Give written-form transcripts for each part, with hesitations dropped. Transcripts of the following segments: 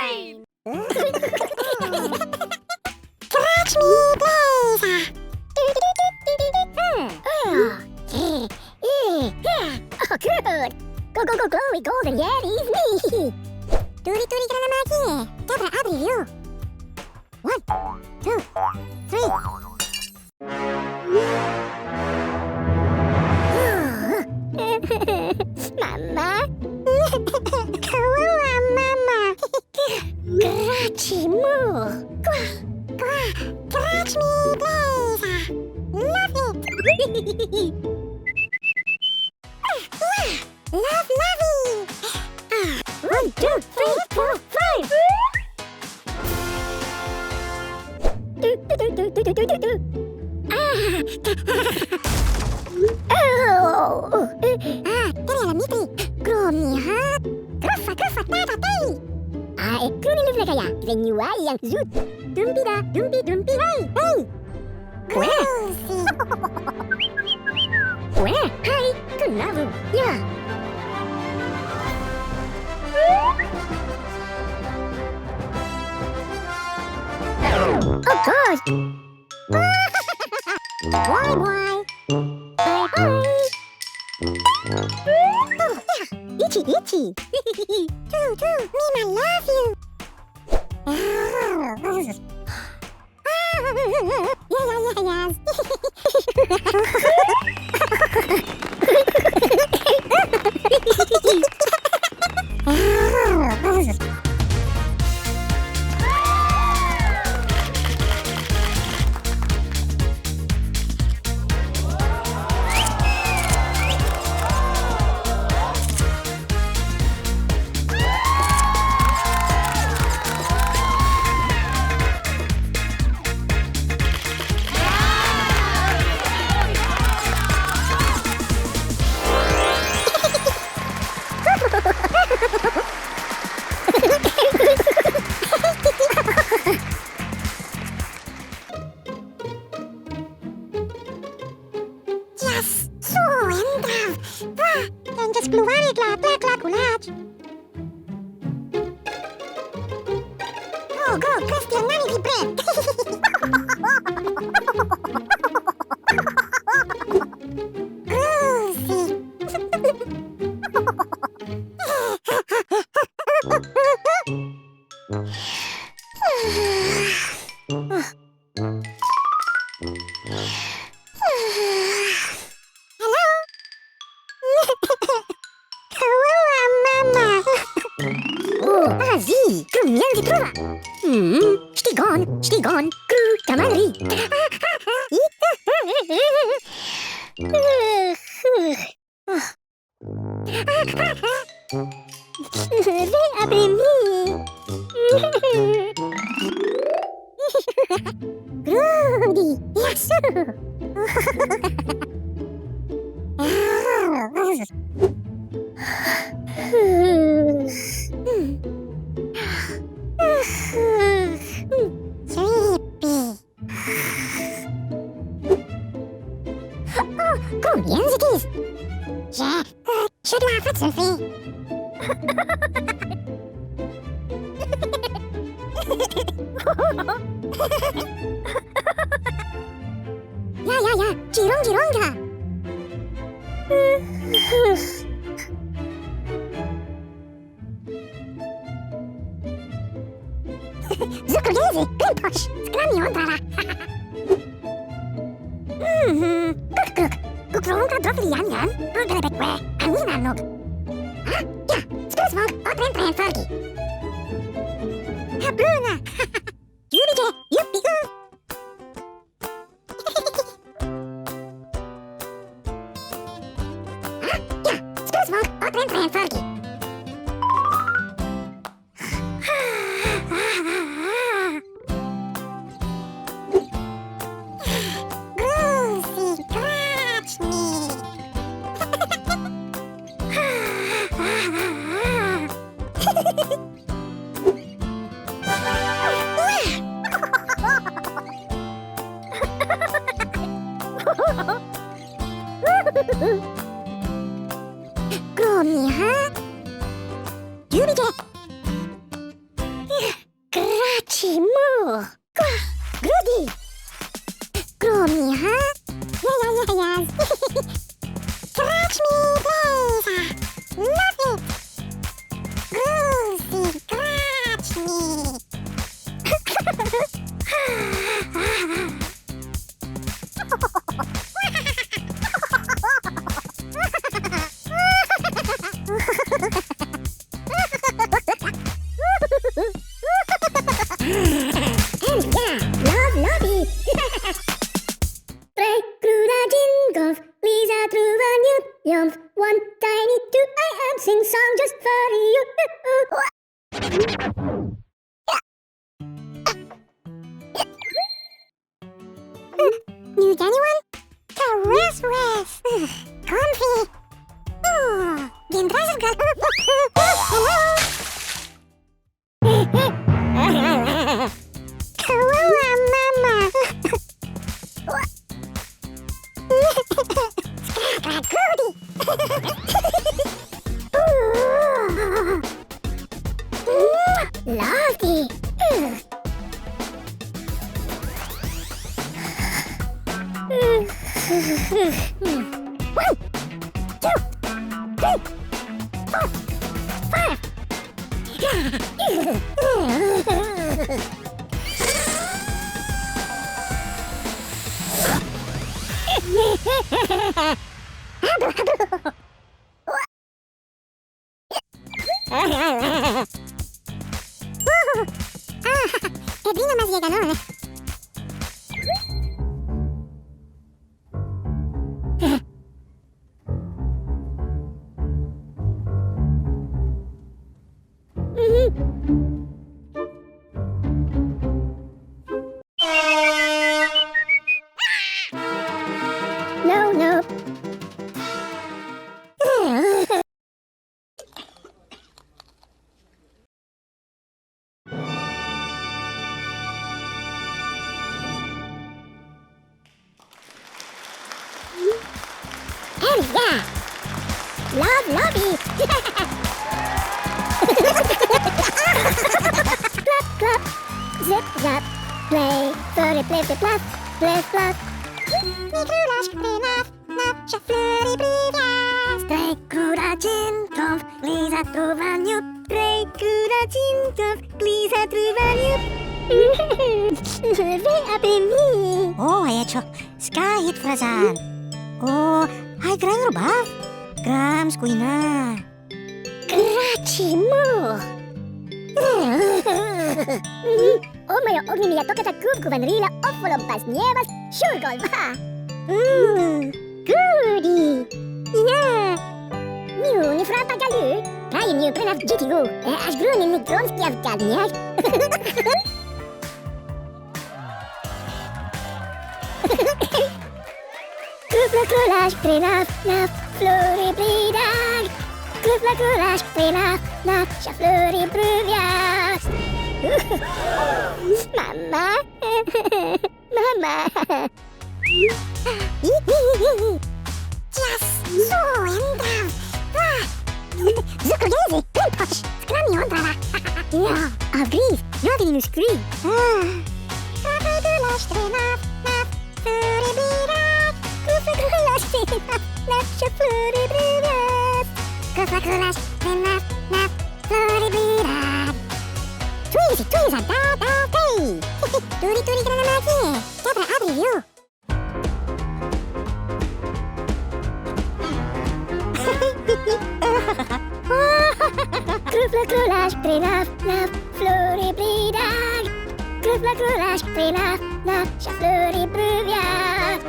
mine! Catch me, Blazer! Oh, good! Go, go, go, glowy golden yetis, me! Turi, turi, granamaki! Dobra, abri, you! 1, 2, 3! Mama! Kawawa, mama! Graci mu! Catch me, Blazer! Love it! Love, loving! 1, 2, 3, 4, 5! Terjela mitri! Kromihat! Gruffa, gruffa, tata, tei! Kronin luvlegaya, venyuai yang zoet! Dumpida, dumpi, dumpi, hey, hey! Groovy! Where? Hi, kunavu, ja! Oh God! Why? Hi, hi! Oh, yeah. Itchy, itchy! Too, Mima, love you! Yes! So entrav! Wah, jangan keluarin lah, plak ulat. Go, Christian, nani di bread. Sì, combien di prova? Stigon, camalri. Ve aprimi. Grudi, yasu. Sleepy. Oh, combien it is? Je dois faire Sophie. Ja, Gironga. Zuccolese, Grimposh, Scramiondrara. Kukronka drovlianjan, Rudrebekwe, Aninanog. Ja, Skusvog, Odrentren Fergi. Habruna, Jurige, Yuppi. Ja, Skusvog, Odrentren Fergi. Gromi, huh? Jubige. Need anyone? Caress, rest. Comfy. Oh, bien gracias, girl. Hello. Kawawa, mama. Lovely. 1, 2, 3, 4, 5. El vino más llegador. No, no. Hell yeah! Love, lovey! Clap, clap, zip, zap, play, furry, play, play, plap, play, plap. Nie królasz, krynaw, nasza flury brywiast. Trej kuracinków, gliza truwaniu. Trej kuracinków, gliza truwaniu. Ve a venir. Oh, ay hecho Skahit Frazan. Oh, ay gran robaf. Grams kuina. Grazie mo. Oh moja ognimia tokata kubkuvan riila offolompas nievas shurgolva. Goody. Yeah. Miu ni frata galu. Praim niu prenav jitigu. Až brunin ni gromskiav gadniak. Krupla krulash prenav nav flori bridag. Krupla krulash prenav nav sha flori bruvias. Mama. Mama. Just so endrav. Zuccolese, Pimposh, Scrummy Ondrava. Ja, avgris, nothing in screen. Krupla prenav nav flori bridag. Krupla krulash prenav nav sha flori bruvias. Krupla krulash prenav nav flori bridag. Twins are da-da-day. Turi granamaki. Dobra, abri you. Krupla krulash prenav nav flori bridag. Krupla krulash prenav nav sha flori bruvias.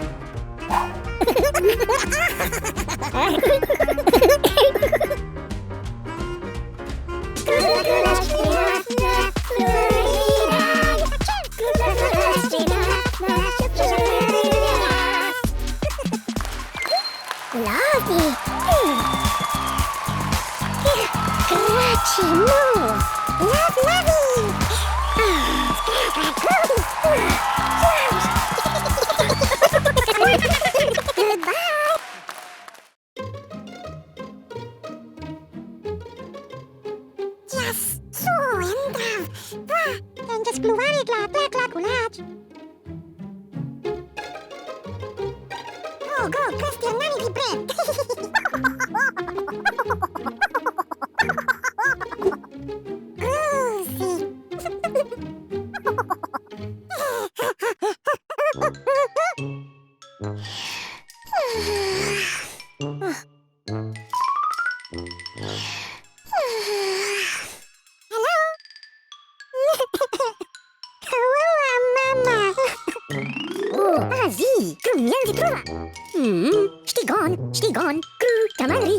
Krupla krulash prenav nav flori bridag. Krupla krulash prenav nav sha flori bruvias. Lovely. Grazie mo. Love, lovey. Goodbye. Yes, so endrav. En despluvarit la culach. Go, questionami di bread. Stigon, Kru, Tamari.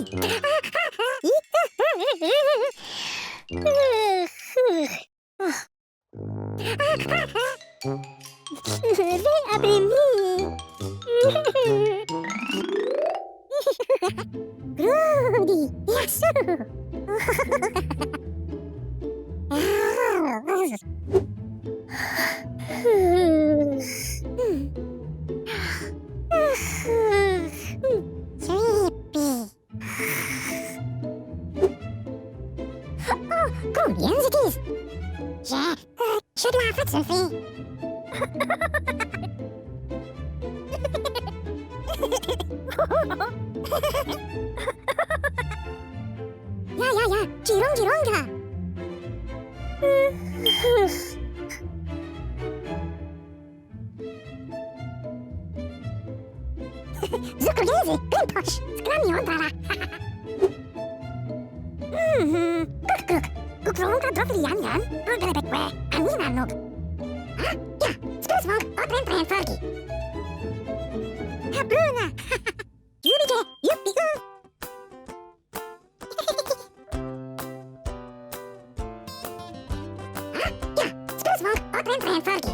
Aprimi. Grudi, yasu. Sleepy. Oh, combien it is? Should laugh at Sophie. 야야야, 지롱지롱가. Zuccolese, Grimposh, Scramiontrala. Kuk, Kukronka Drofilianian, Rodrebekwe, Aninanog. Ah, ja, Skusvog, Odrentren Fergi. Habruna, Jubige, Yuppie. Ah, ja, Skusvog, Odrentren Fergi.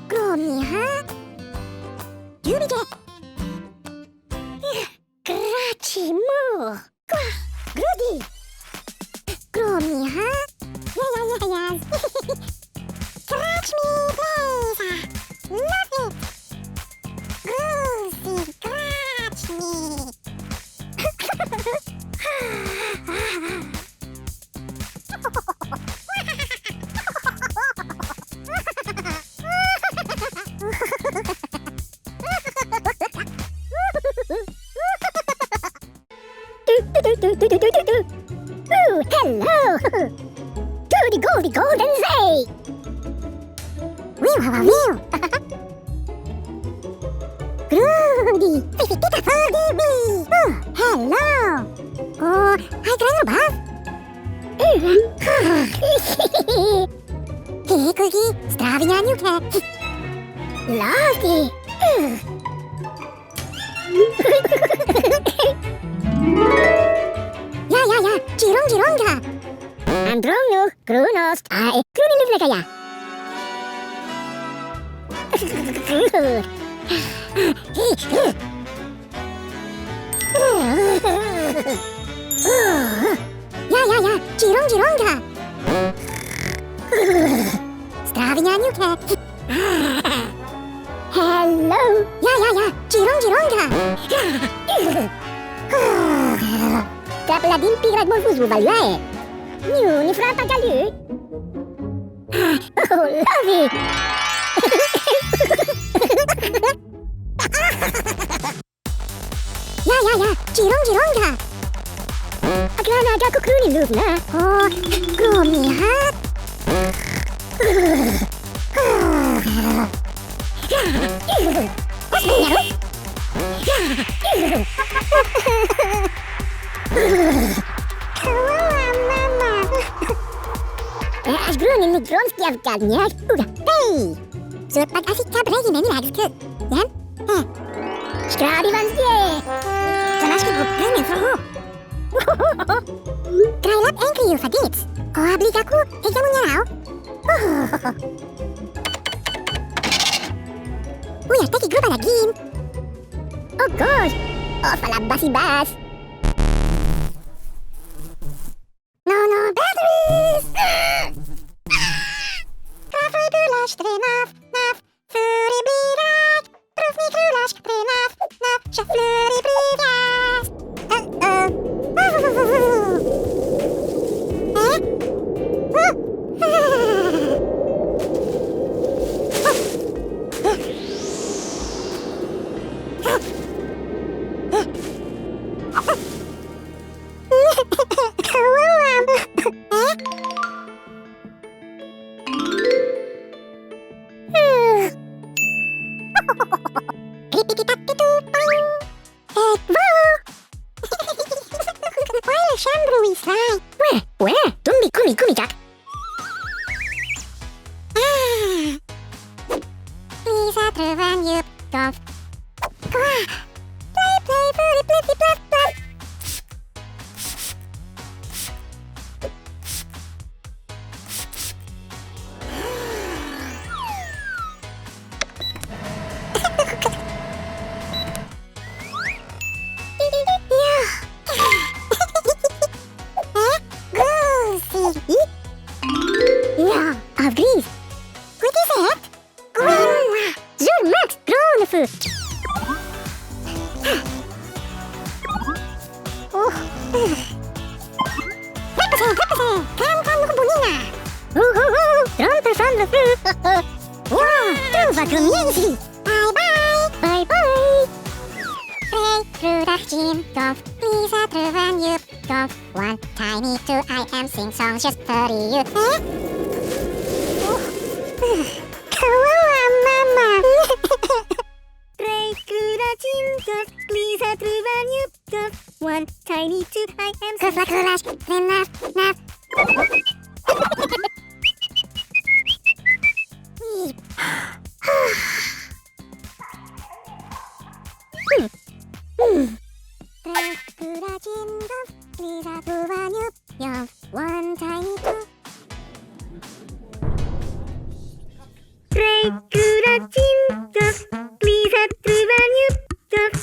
Gromiha, Jubige, Gracimo, Grudi, Gromiha, yeah. Catch me, please. Love it. Groovy, catch me. Ooh, hello! To the golden zay! Whew! Groody! Pita Fergie! Oh, hello! Oh, hi, Grandma! Hikugi, stravianiuke! Lovely! Ja, Gironga! Andronu, Grunost, Krunilivlegaya! Ja, Gironga! Stravianiuke! Hello! Ja, Gironga! Tapla dimpigrad morfuzu valuae! New ni frata galu! Oh, lovely! Ja, Gironga! Agrana ga kukruni luvna! Oh, gromiha! Až grunin mi gromstia vkadniak, uga, hej! Zurpag asi kabregi meni lagske, jan? Škrády vám zdě! To náš kdo grunin froho! Krajlap enkliu fadic, oabligaku, hejemu njerao? Uja, taki gruba lagin! Oh god! Ofala basibas! No, batteries! Trafaj bylaś, trynaf, fury birak, równi królaś, trynaf, szaflury brygas! truvan, djup, dom. Play, play, furry, flippy, fluff, fluff. Ja, av gris. What is it? Zur Max Gronefur. Repase, kan bonina. Tromper van de fru. Ja, trova grumiensi. Bye bye. Pray, trudag, Jim, Dov, Lisa, truvan, jup, Dov. One tiny two, I am sing songs just for you. Kawawa, mama. Pray, trudag, Jim, Dov, Lisa, truvan, jup, Dov. One tiny two, I am Kufla, kulash, then laugh, laugh. Pray, trudag, Jim, Dov, Lisa, truvan, jup, Dov. One tiny two. Pray, trudag, Jim, Dov, Lisa, truvan, jup, Dov.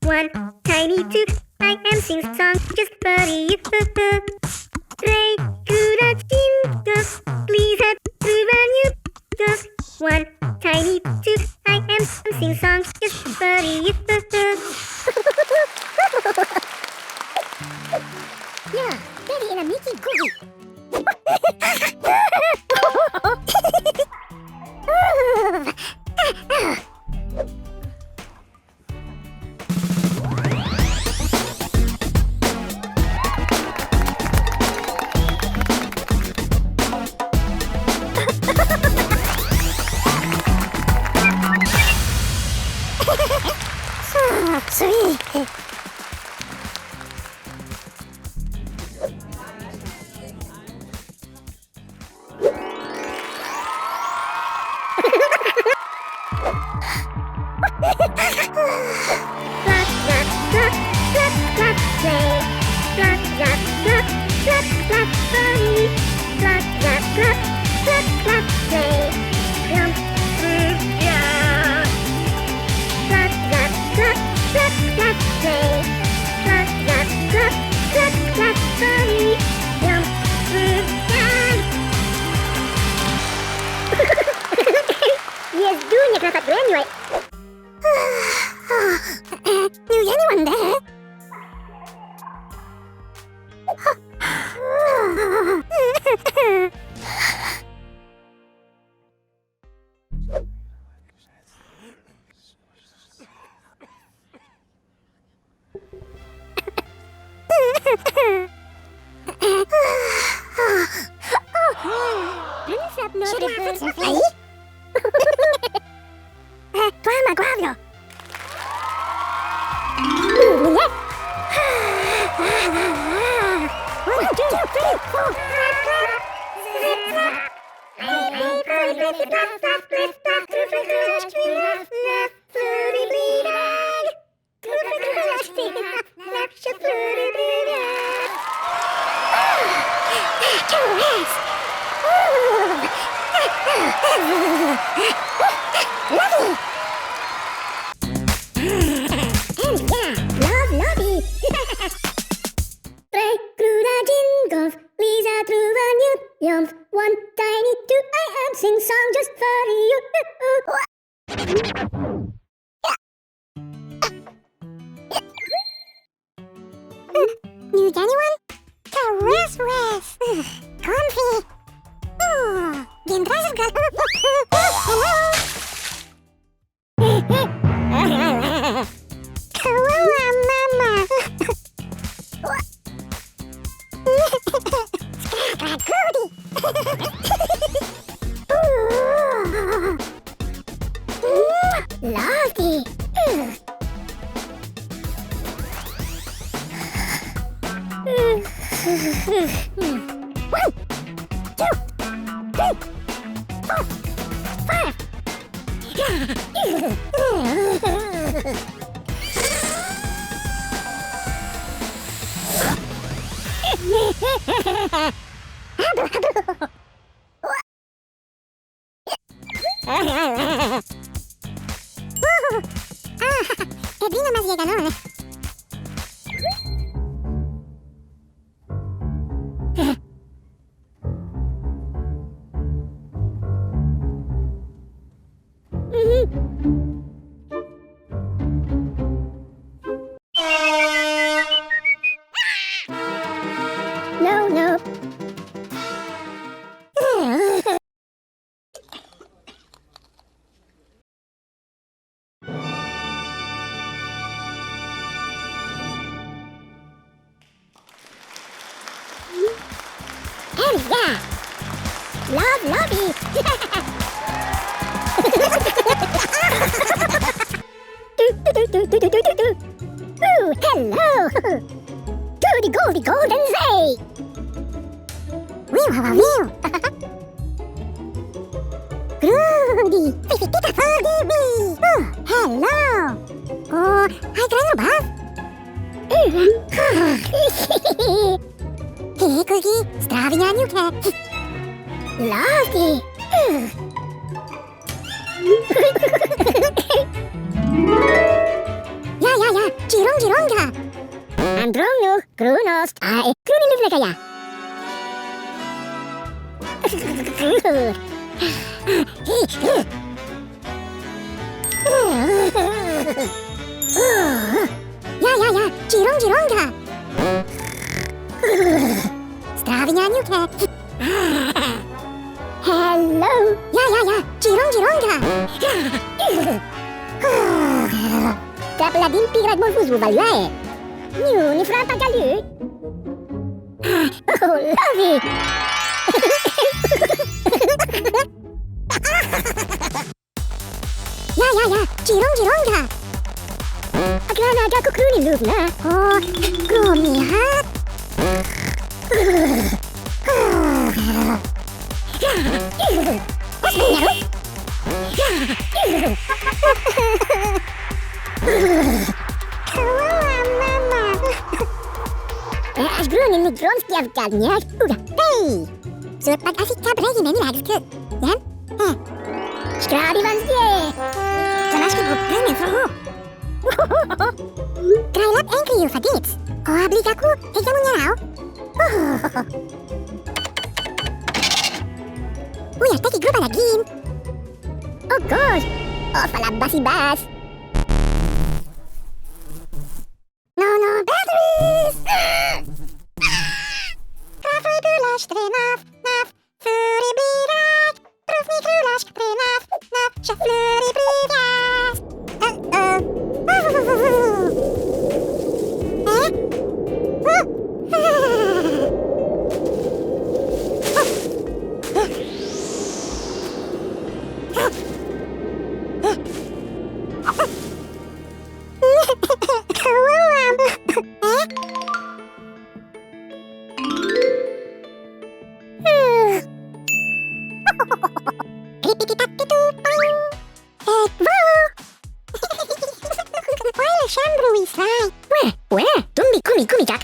One tiny two, I am sing song just for you. Pray, trudag, Jim, Dov, Lisa, truvan, jup, Dov. One tiny two, I am sing song just for you. Yeah, Daddy in a Mickey Googie. Sweet. Yes, doing it like anyway. Knew anyone there? Toma, guardio! One, two, three, four. Lovely! And yeah, lovey! Tre cruda jingles, Lisa truva yump, one tiny two, I am sing song just for you. New anyone? Rest. Comfy. Oh, bien traes el hello. Kawawa, mama. Lovely. One, two, three, four, five. Pedrinho más llega, ¿no? No, no. Oh yeah! Love lobby! Ooh, hello! To the golden zay! Wee! Groody! Pipita for the wee! Oh, hello! Oh, I try no bath! Hikugi, stravianiu ke! Lovely! Ja, Gironga! Andronu, Krunos, ai, Kruniluvlegaya! Ja, Gironga! Stravianiu ke! Hello! Ja, Gironga! Kapla din pirat mo fuzu value! New ni franta galu! Oh, lovely! Ja, Gironga! Agrana ga kukruni luvna! Oh, gromi hat! Aż gruny mi grąski w gadniach. Hej! Zut pag asik ka bregi meni lagske. Jan? Skrabi van zje! Zanaški go prene vroho. Krajlap enkri ju fadits. Ko ablikaku, hekja mu njarao. Uy, hasta ki grupa lagin. Oh gosh! Oh, falabasi bas! No, batteries! Trafaj bylaś trynaf, fury birak, trufni królaś trynaf, się flury priwiast. Kumi jak?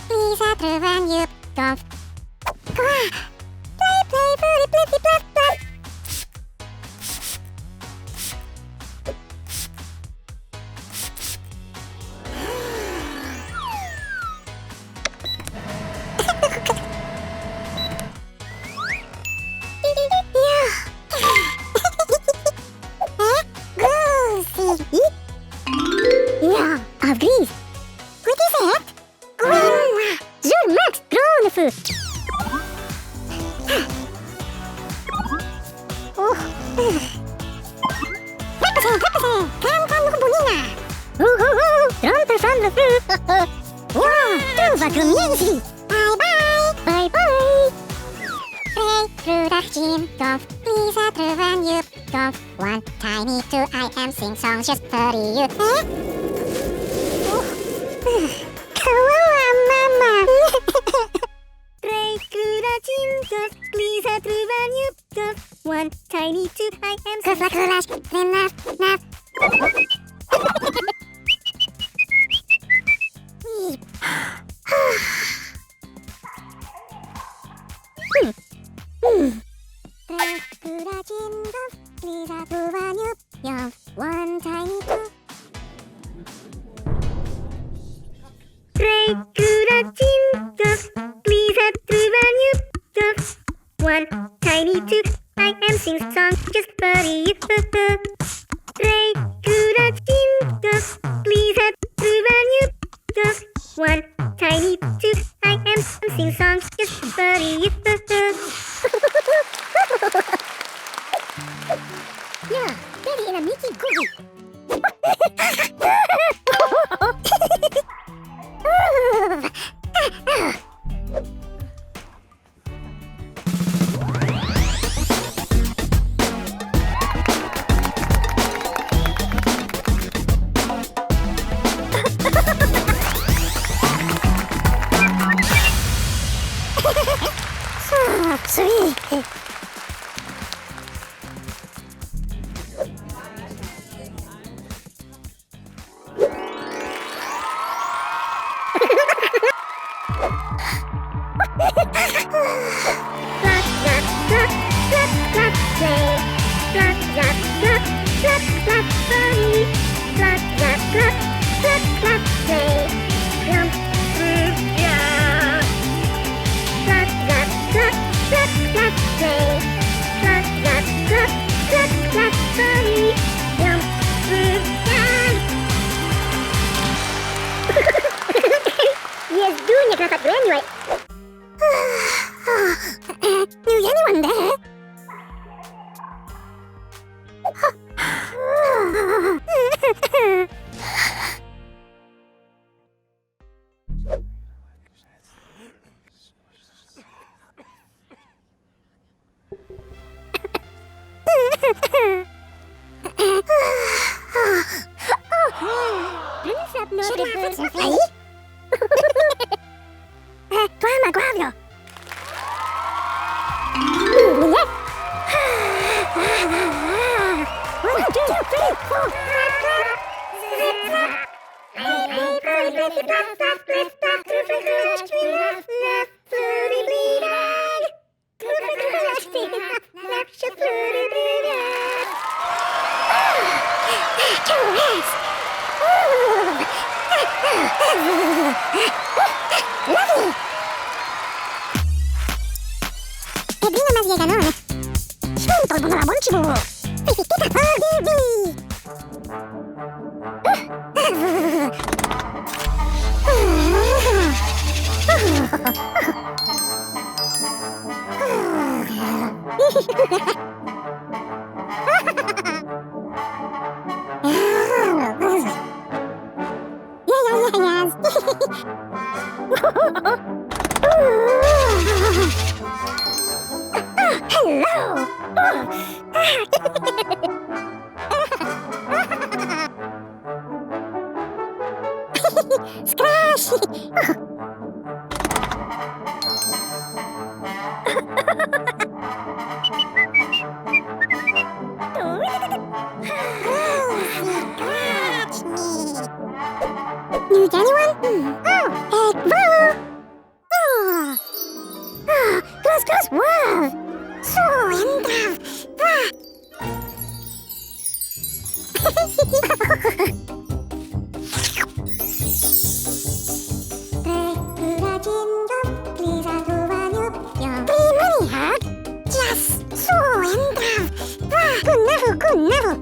Lisa trwan jup tof. Play, furry, flippy, flap, flap. Ja, av gris. What is it? Zur max groene Leppese, kan bonina. Tromper van de fruit. Wow, truva grumjensi. Bye. Play, frudag, gym, tof. Lisa, truvan, jup, tof. 1, tiny, 2, I am sing songs just for you. Kawawa, mama. 3, frudag, gym, tof. Lisa, I am Curse, lash, then laugh, laugh. One tiny toe. One tiny tooth. I am sing song, just furry. Please have one tiny tooth. I am sing song, just furry. Yeah, Daddy in a Mickey cookie. Sweet. Yes, dunia kelapa gue anyway. Is anyone there? Toma, guardio. One, two, three, four. E prima una sieganone. Spunto il buono la buon cibo. Fischita Hello! Scratch! Need anyone? Oh, egg roll! Close, wow! So, entra! Primary hug? Yes! So, entra! Good never!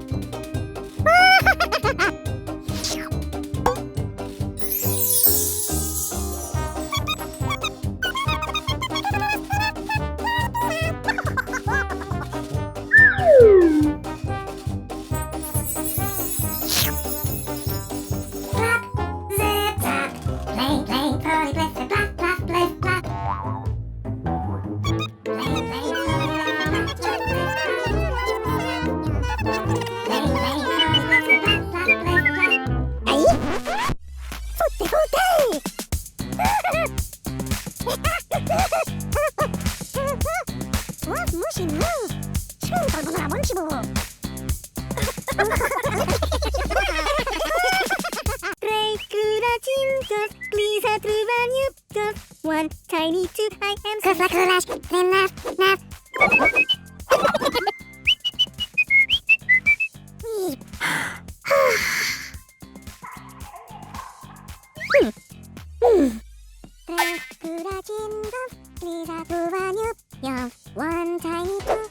What mushy move? Please have through when you go. One tiny two, I am Crash, then laugh. Please have through when you go. One tiny two.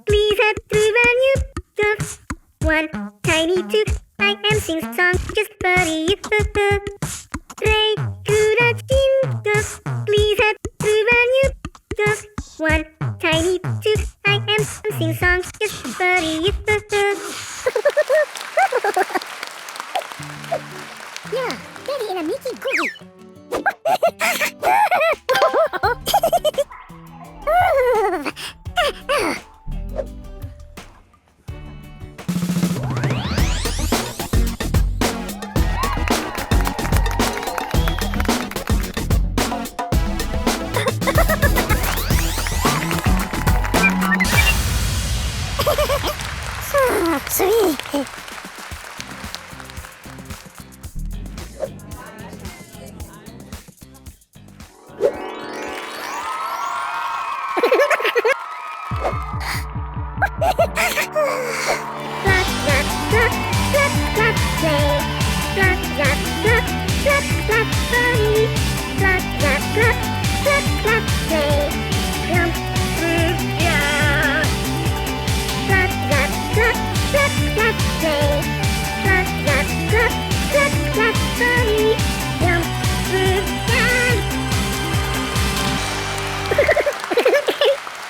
Please have through when you go. One tiny two, I am sing song just for you. Please have through when you go. One tiny two, I am sing song just for you. Yeah, Daddy in a Mickey cookie. Sweet.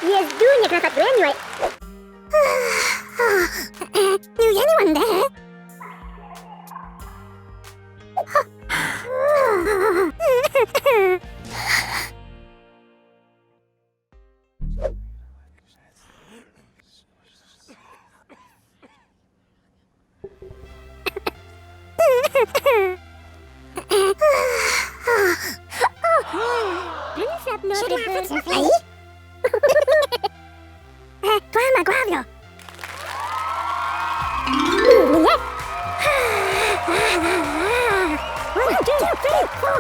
Yes, dunia kelapa gue anyway. Is anyone there? Toma, guardo. One, two, three, four.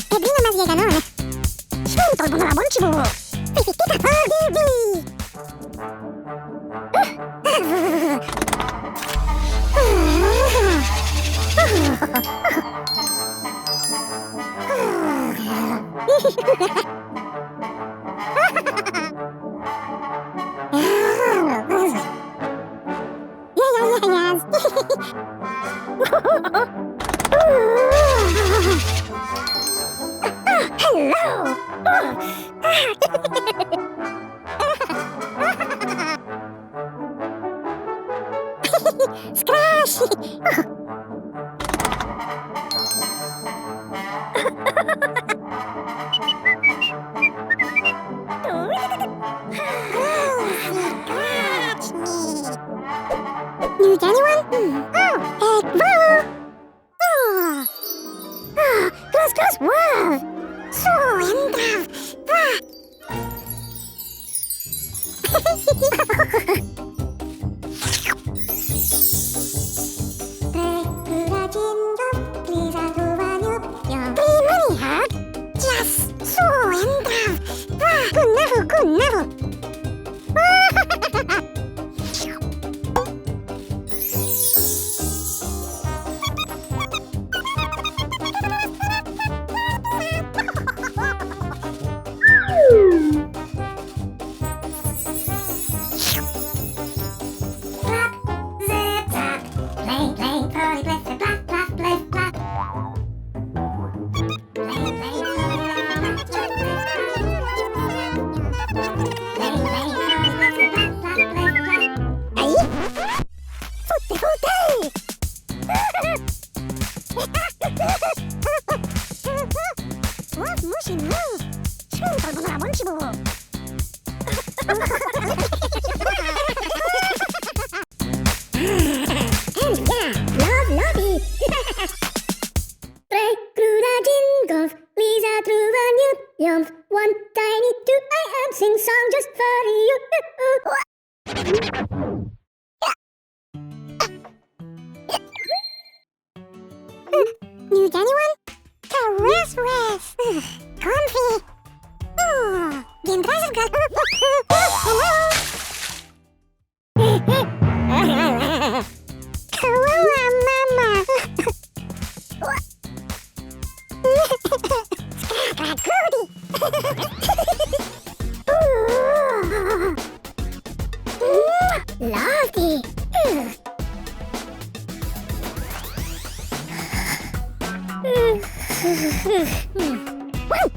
E prima una sieganone. Spunto il buono la boncibu. Pitichita forgivi. Hello! Scratch! New anyone? Oh, egg roll! Close, wow! So, entra! Primary hug? Yes! So, entra! Good never! Love Lobby. Tre cruda jingles, Lisa through a new yum. One tiny two, I am sing song just for you. New anyone? Rest. Comfy. Oh, bien gracias, girl. Hello. Hello, mama. Lovely. 1,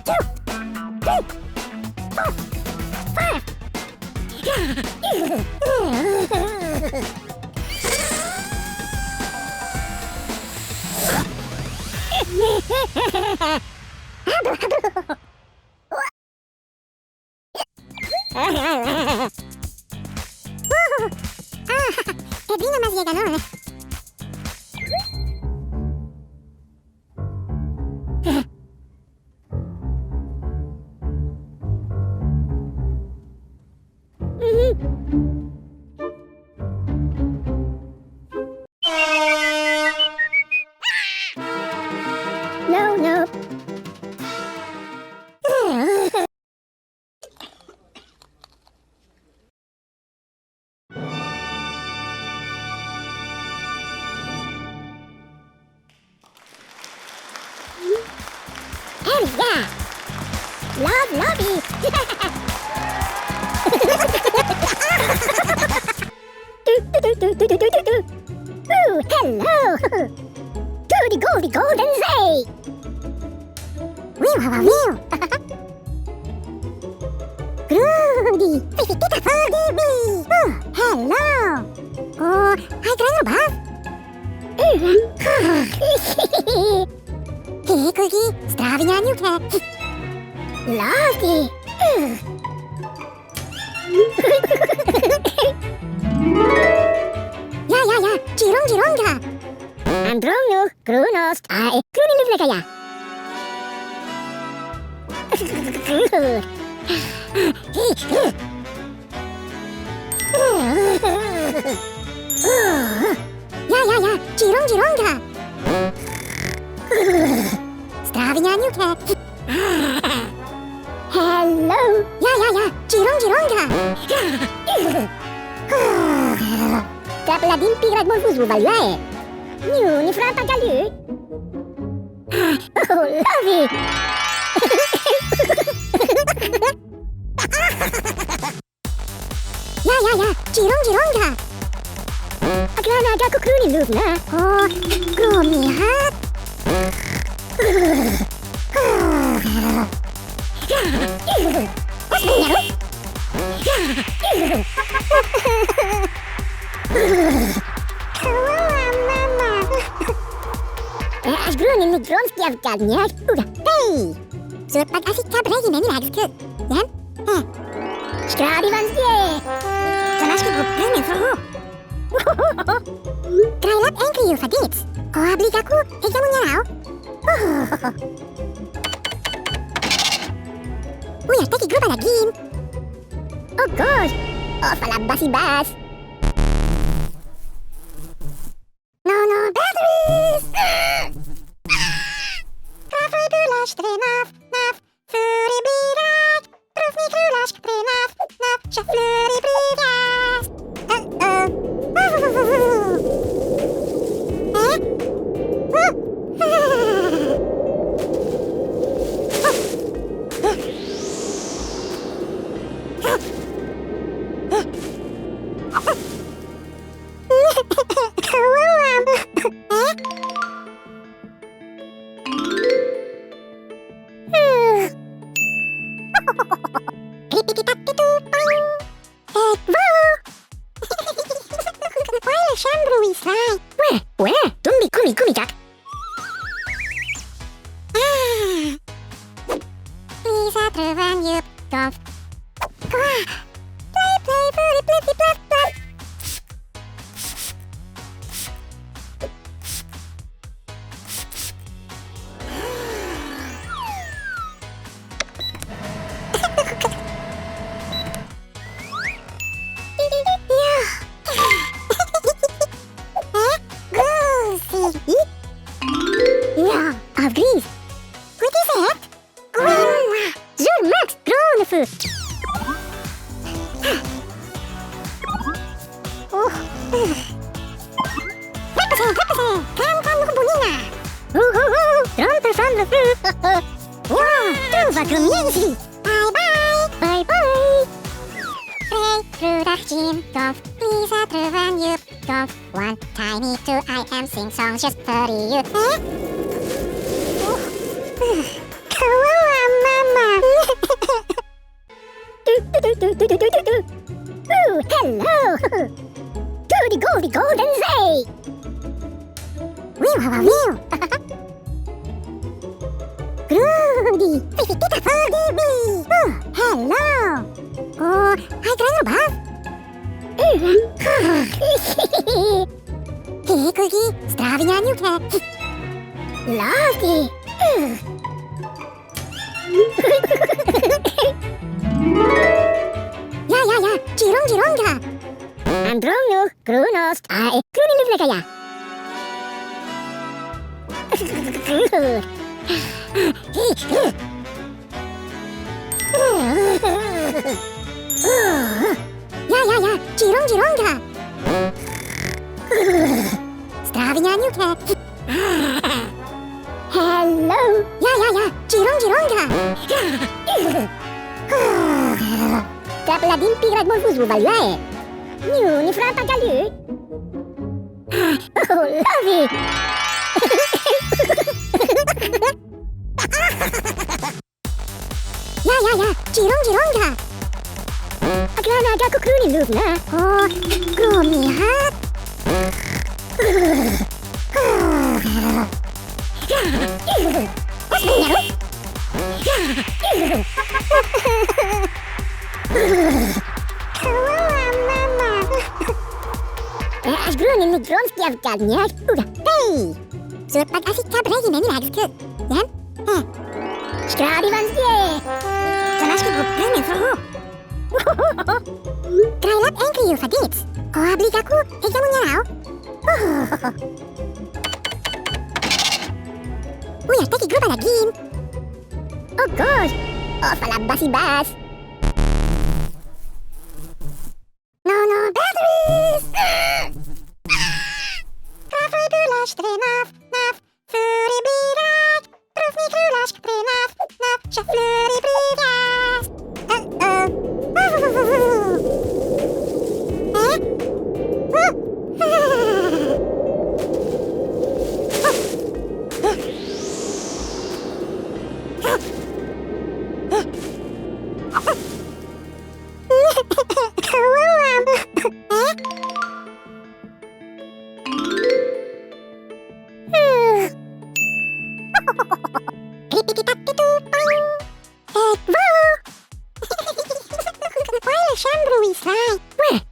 2, 3, 4, 5. E di más llegaron. No. And yeah, love Lobby. Ooh, hello. To the golden say. Whew. Groody, pipita for me. Oh, hello. Oh, hi, Grandma. Cookie, strawing on your cat. Lovely. Ja, Gironga. Andromno, Kronos, Krunilivlegaya. Ja, Gironga. Strawing on your cat. Hello. Ja, Gironga. Tapla din pirat mo fuzu value. New ni franta galu. Oh, love it. Ja, Gironga. Aklana ga kukruni loop na. Oh, gromi hat. What's the Až grunin mi gromsky avkadniak. Uga, hej! Zot pag asi kabregi meni lagskut. Jan? Škrády vám zdě. To máš kdo plně foho. Krajlap enkliu fadic. O ablikaku, hejte mu něrau. Uja, taky gruba lagin. Oh god. Oh, falabasi bas. No, batteries! Trafaj bylaś, trynaf, fury birak, równi królaś, trynaf, szaflury brygas. Lisa, through when you don't. Play, play, furry, flippy, flap, flap. Ja, av gris. Goed gezegd. Zo maakt colourful. Reppese, kan nog bonina. Trompe van de vloer. Ja, trova comienzi. Bye bye. Bye bye. Play through the gym, don't please through when you don't want tiny to I am sing songs just for you. Hello, Mama. Ooh, hello. To the golden say. Wee. Groody, pita for me. Oh, hello. Oh, hi, Grandma. Cookie, strawing on your cat. Lovely. Ja, Gironga. Andromno, Kronost, Kroonilivlegaya. Ja, Gironga. Strawing on your cat. Hello. Ja, Gironga. Tapla din pigrad mo fuzu value. Ni franta galu. Oh, love it. Ja, Gironga. Aglana ga kukruni loop na. Oh, gromi hat. What's me now? Až groen in de grondstjaf kan niet. Hey! Zo pak als ik ga brengen met mijn eigen. Ja? Schraal die van je. Dan als je goed brengen voor hoe. Krijg dat enkel je verdient. Oh, blik aku, ik moet je nou. Uy, hasta que grupa lagi. Oh gosh. Oh, fala basi-bas. No, batteries. Trafoi krulash, trenaf, naf. Furry birak. Profni krulash, trenaf, naf. Sha flurry brigas.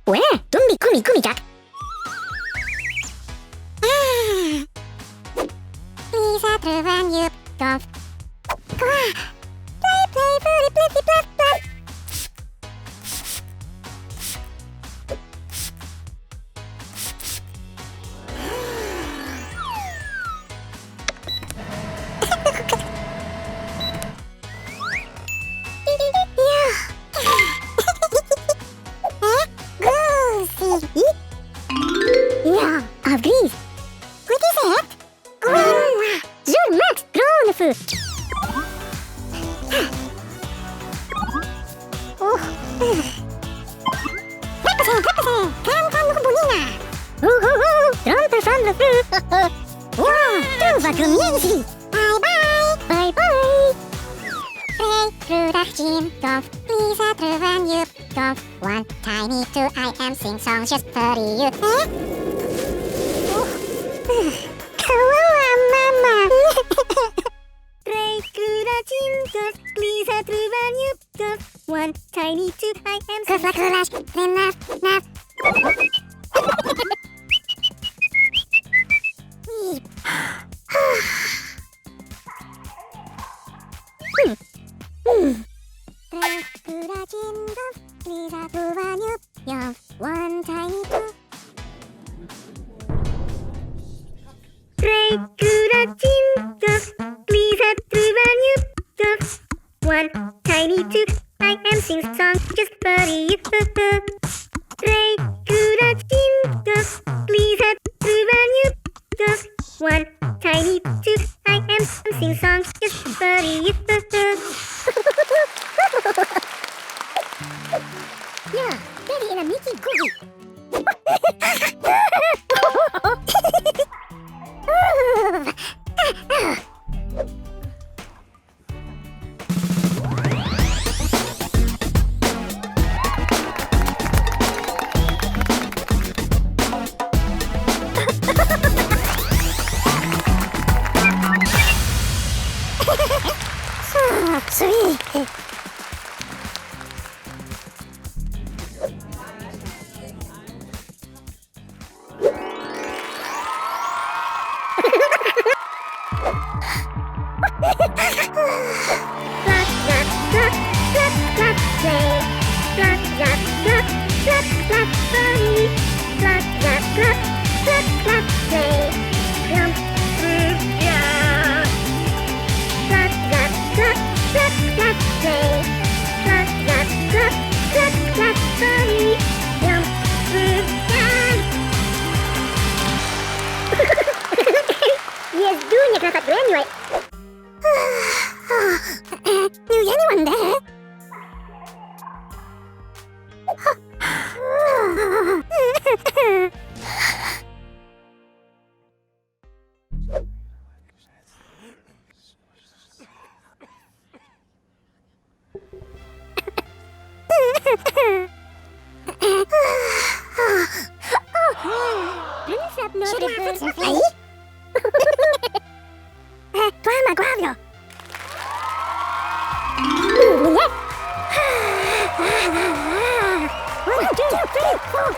Where? Don't be kumi jack. Please through when you don't. Play, furry, flippy, flap, flap. Ja, av gris. Goed gezegd. Zo maakt colourful. Reppese, kan nog bonina. Trompe van de vloer. Ja, trova comienzi. Bye bye. Play through the gym, don't please through when you don't want tiny to I am sing songs just for you. Hello, Mama. Play through the just please have through when you just one tiny two I am Cliff like a lash, then laugh. Please have through when you just one tiny two. just please have through when you just one tiny two I am sing song just furry just please have through when you just one tiny two I am sing song just furry Yeah, Daddy in a Mickey Googie. Sweet. Yes, doing it like anyway. Is anyone there? Toma, guardia! One, two, three, four.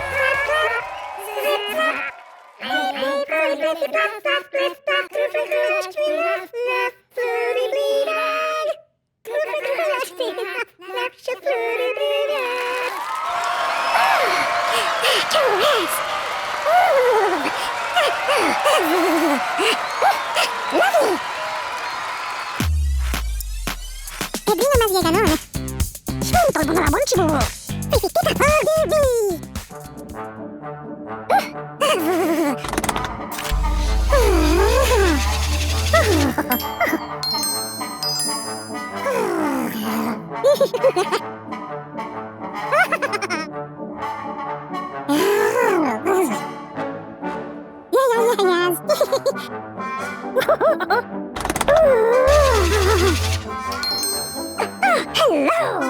E prima ma sieganone. Spento il buon cibo. Fifichita Hello!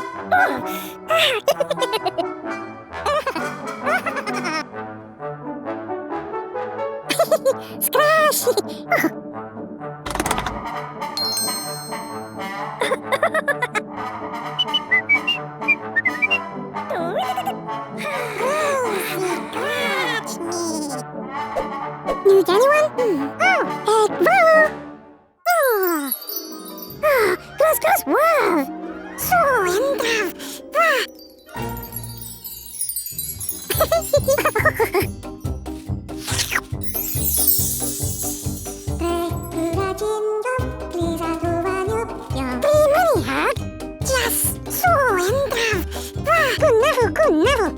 Scratch! Need anyone? Oh, hey, whoa! Close, wow! So, entra! Yes! So, entra! Good never!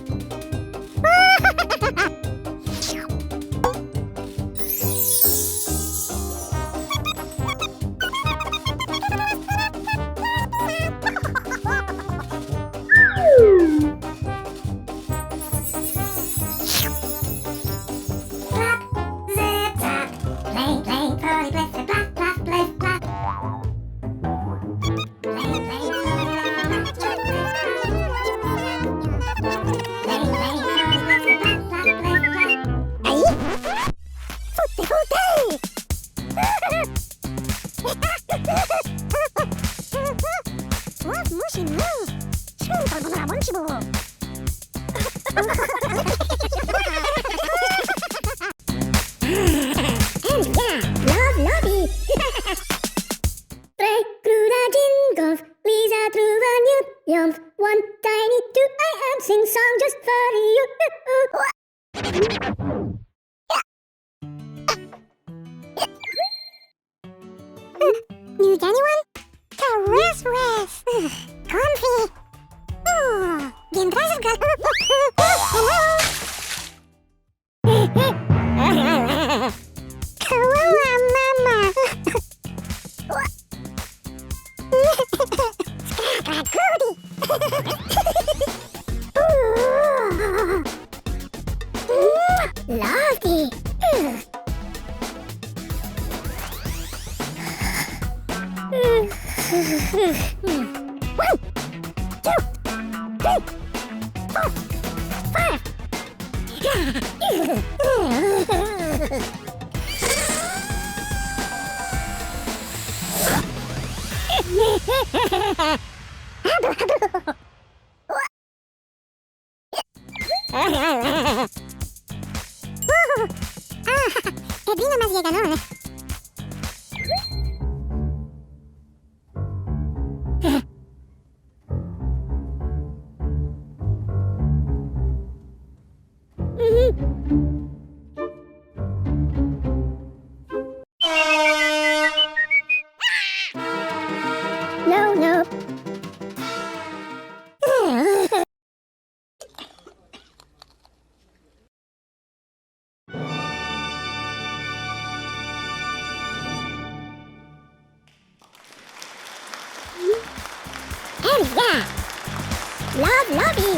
Love Lovey. Tre kruda jingles, Lisa through a new yump. 1 tiny 2 I am sing song just for you. New anyone? Caress rest. Comfy. Oh, bien gracias, hello. Kawawa mama. Lovely. 1, 2, 3, 4, 5. El vino más llegador. No, no. And yeah, love Lovey.